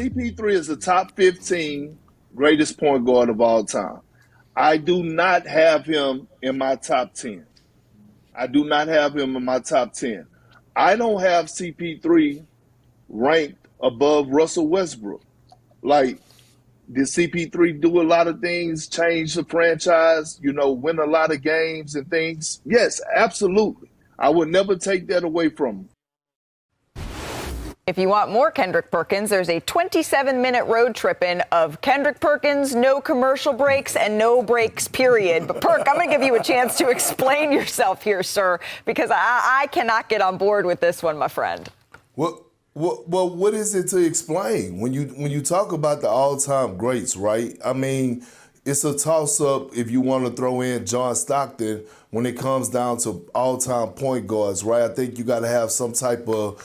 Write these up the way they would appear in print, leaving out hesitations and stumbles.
CP3 is the top 15 greatest point guard of all time. I do not have him in my top 10. I do not have him in my top 10. I don't have CP3 ranked above Russell Westbrook. Like, did CP3 do a lot of things, change the franchise, win a lot of games and things? Yes, absolutely. I would never take that away from him. If you want more Kendrick Perkins, there's a 27-minute road trip in of Kendrick Perkins, no commercial breaks and no breaks, period. But Perk, I'm going to give you a chance to explain yourself here, sir, because I cannot get on board with this one, my friend. Well, what is it to explain when you talk about the all-time greats, right? I mean, it's a toss-up if you want to throw in John Stockton when it comes down to all-time point guards, right? I think you got to have some type of,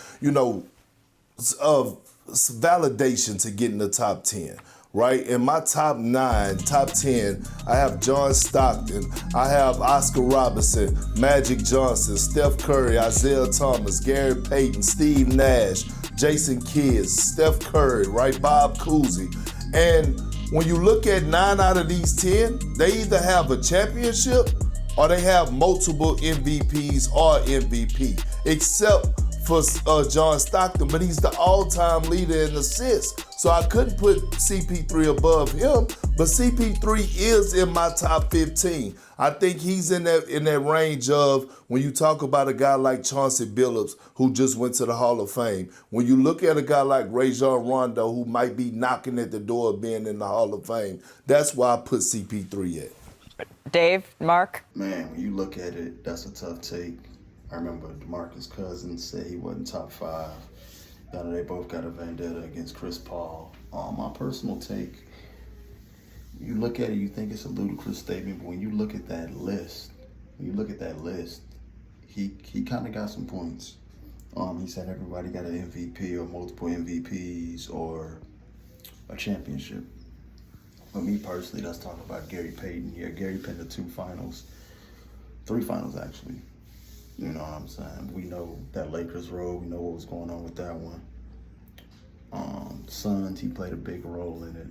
of validation to get in the top 10, right? In my top 10, I have John Stockton, I have Oscar Robertson, Magic Johnson, Steph Curry, Isaiah Thomas, Gary Payton, Steve Nash, Jason Kidd, Steph Curry, right? Bob Cousy. And when you look at 9 out of these 10, they either have a championship or they have multiple MVPs or MVP, except for John Stockton, but he's the all-time leader in assists. So I couldn't put CP3 above him, but CP3 is in my top 15. I think he's in that range of when you talk about a guy like Chauncey Billups, who just went to the Hall of Fame. When you look at a guy like Rajon Rondo, who might be knocking at the door of being in the Hall of Fame, that's why I put CP3 at. Dave, Mark? Man, when you look at it, that's a tough take. I remember DeMarcus Cousins said he wasn't top 5. They both got a vendetta against Chris Paul. My personal take, you look at it, you think it's a ludicrous statement, but when you look at that list, he kind of got some points. He said everybody got an MVP or multiple MVPs or a championship. For me personally, let's talk about Gary Payton. Yeah, Gary Payton, the 3 finals actually. You know what I'm saying? We know that Lakers road. We know what was going on with that one. Suns, he played a big role in it.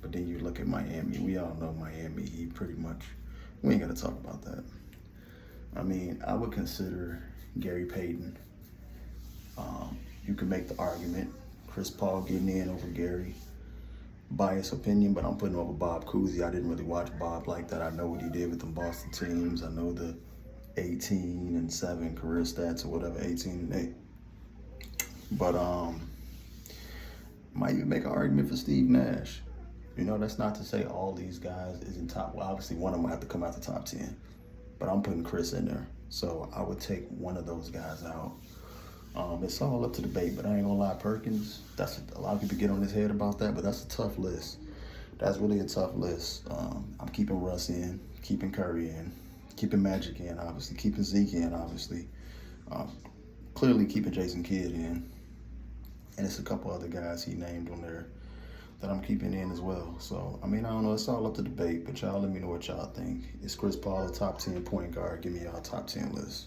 But then you look at Miami. We all know Miami. He pretty much, we ain't got to talk about that. I mean, I would consider Gary Payton. You can make the argument, Chris Paul getting in over Gary. Biased opinion, but I'm putting over Bob Cousy. I didn't really watch Bob like that. I know what he did with the Boston teams. I know the 18-7 career stats or whatever, 18-8. But might even make an argument for Steve Nash. That's not to say all these guys isn't top. Well, obviously one of them have to come out the top 10. But I'm putting Chris in there. So I would take one of those guys out. It's all up to debate, but I ain't gonna lie, Perkins, that's a lot of people get on his head about that, but that's a tough list. That's really a tough list. I'm keeping Russ in, keeping Curry in, keeping Magic in, obviously, keeping Zeke in, obviously. Clearly keeping Jason Kidd in. And it's a couple other guys he named on there that I'm keeping in as well. So, I mean, I don't know. It's all up to debate, but y'all let me know what y'all think. Is Chris Paul a top 10 point guard? Give me y'all top 10 list.